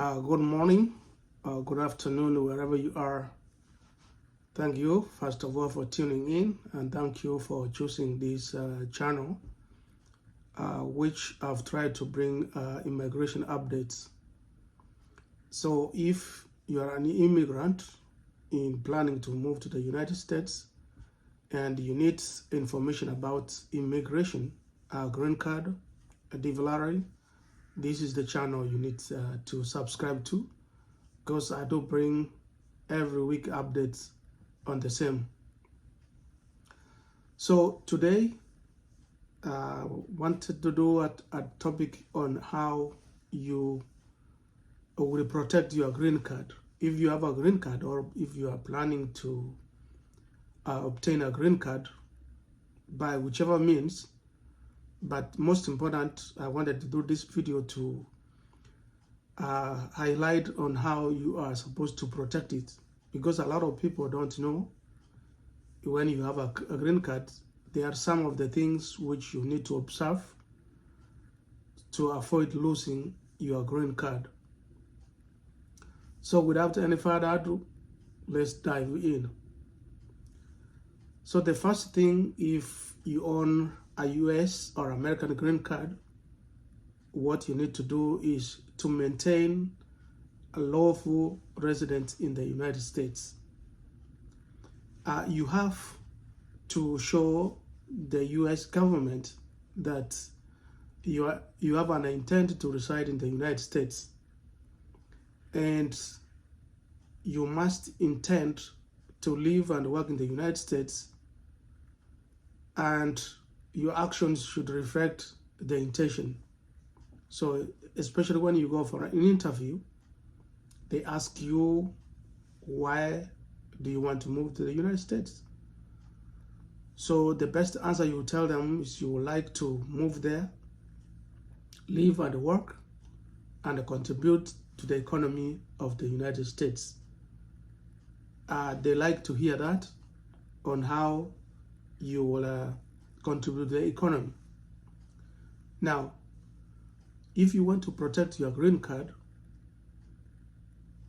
Good morning, good afternoon, wherever you are. Thank you, first of all, for tuning in, and thank you for choosing this channel, which I've tried to bring immigration updates. So if you are an immigrant in planning to move to the United States and you need information about immigration, green card, DVLR, this is the channel you need to subscribe to, because I do bring every week updates on the same. So today, wanted to do a topic on how you will protect your green card. If you have a green card, or if you are planning to obtain a green card by whichever means, but most important, I wanted to do this video to highlight on how you are supposed to protect it, because a lot of people don't know. When you have a green card, there are some of the things which you need to observe to avoid losing your green card. So without any further ado, let's dive in. So the first thing, if you own a US or American green card, what you need to do is to maintain a lawful residence in the United States. You have to show the US government that you have an intent to reside in the United States, and you must intend to live and work in the United States, and your actions should reflect the intention. So especially when you go for an interview, they ask you, why do you want to move to the United States? So the best answer you tell them is you would like to move there, live and work, and contribute to the economy of the United States. They like to hear that, on how you will contribute to the economy. Now, if you want to protect your green card,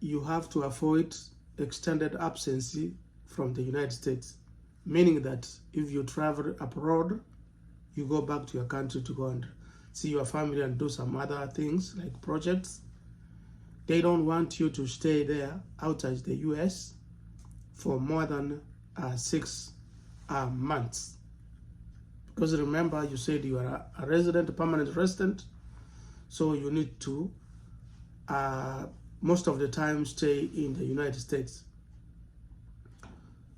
you have to avoid extended absence from the United States, meaning that if you travel abroad, you go back to your country to go and see your family and do some other things like projects. They don't want you to stay there outside the US for more than 6 months. Because remember, you said you are a resident, a permanent resident, so you need to most of the time stay in the United States.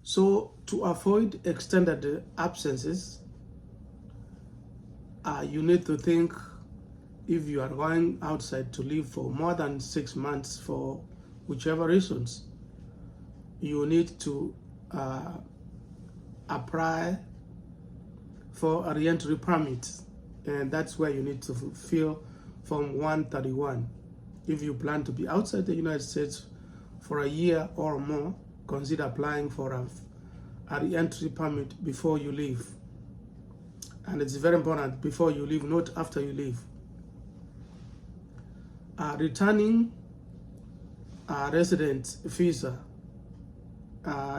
So to avoid extended absences, you need to think, if you are going outside to live for more than 6 months for whichever reasons, you need to apply for a re-entry permit, and that's where you need to fulfill Form 131. If you plan to be outside the United States for a year or more, consider applying for a re-entry permit before you leave. And it's very important, before you leave, not after you leave. Returning resident visa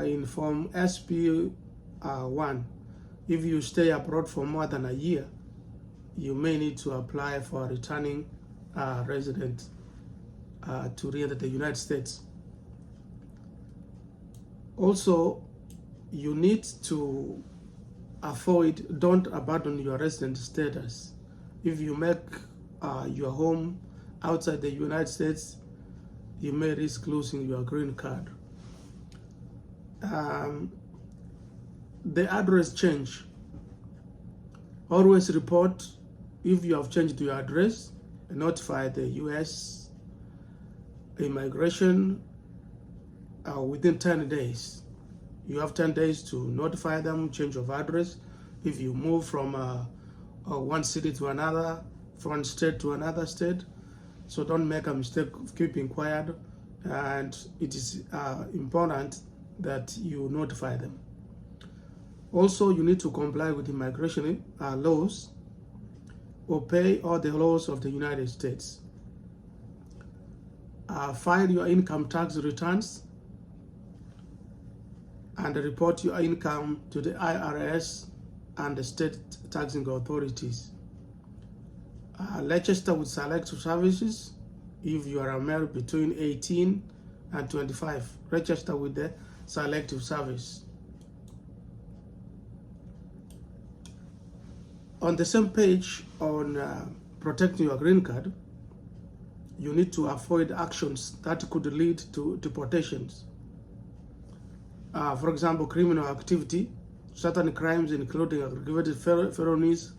in Form SP1. If you stay abroad for more than a year, you may need to apply for a returning resident to re-enter the United States. Also, you need to don't abandon your resident status. If you make your home outside the United States, you may risk losing your green card. The address change. Always report if you have changed your address, notify the US immigration within 10 days. You have 10 days to notify them change of address. If you move from one city to another, from one state to another state, so don't make a mistake of keeping quiet, and it is important that you notify them. Also, you need to comply with immigration laws, obey all the laws of the United States. File your income tax returns and report your income to the IRS and the state taxing authorities. Register with selective services if you are a male between 18 and 25. Register with the selective service. On the same page on protecting your green card, you need to avoid actions that could lead to deportations. For example, criminal activity, certain crimes including aggravated felonies,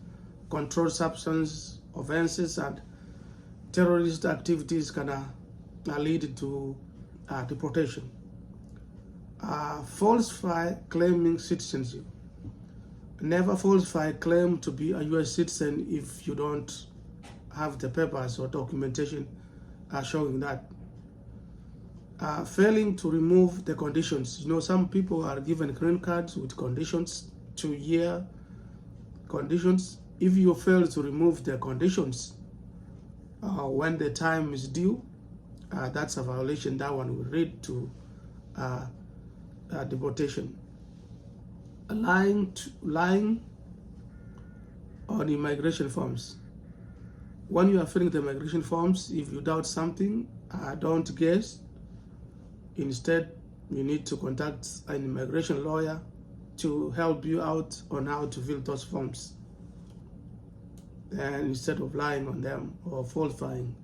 controlled substance offenses, and terrorist activities can lead to deportation. Falsify claiming citizenship. Never falsify claim to be a U.S. citizen if you don't have the papers or documentation showing that. Failing to remove the conditions. You know, some people are given green cards with conditions, 2-year conditions. If you fail to remove the conditions when the time is due, that's a violation. That one will lead to deportation. Lying on immigration forms. When you are filling the immigration forms, if you doubt something, don't guess. Instead, you need to contact an immigration lawyer to help you out on how to fill those forms, and instead of lying on them or falsifying.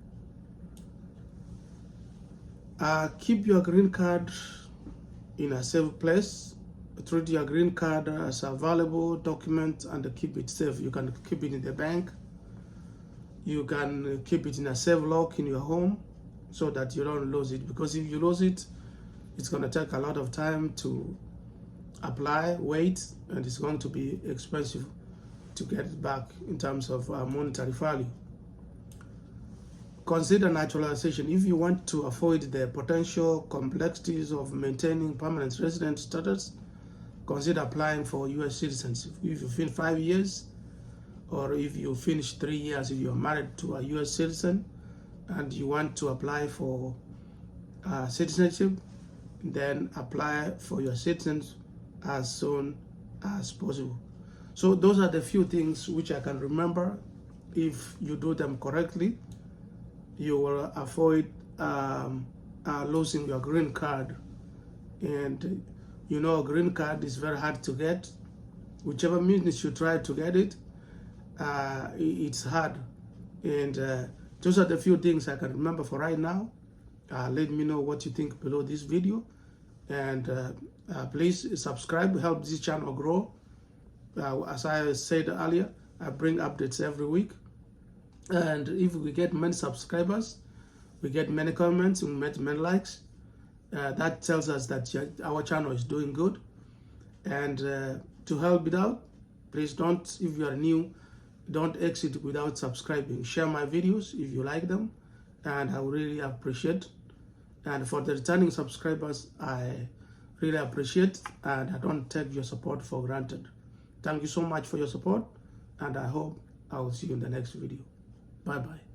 Keep your green card in a safe place. Treat your green card as a valuable document and keep it safe. You can keep it in the bank. You can keep it in a safe lock in your home so that you don't lose it, because if you lose it, it's going to take a lot of time to apply, wait, and it's going to be expensive to get it back in terms of monetary value. Consider naturalization. If you want to avoid the potential complexities of maintaining permanent resident status, consider applying for U.S. citizenship. If you finish 5 years, or if you finish 3 years, if you're married to a U.S. citizen and you want to apply for citizenship, then apply for your citizens as soon as possible. So those are the few things which I can remember. If you do them correctly, you will avoid losing your green card. And you know, a green card is very hard to get. Whichever means you try to get it, it's hard. And those are the few things I can remember for right now. Let me know what you think below this video, and please subscribe, help this channel grow. As I said earlier, I bring updates every week, and if we get many subscribers, we get many comments, we get many likes, that tells us that our channel is doing good. And to help it out, please don't, if you are new, don't exit without subscribing. Share my videos if you like them, and I would really appreciate. And for the returning subscribers, I really appreciate, and I don't take your support for granted. Thank you so much for your support, and I hope I will see you in the next video. Bye-bye.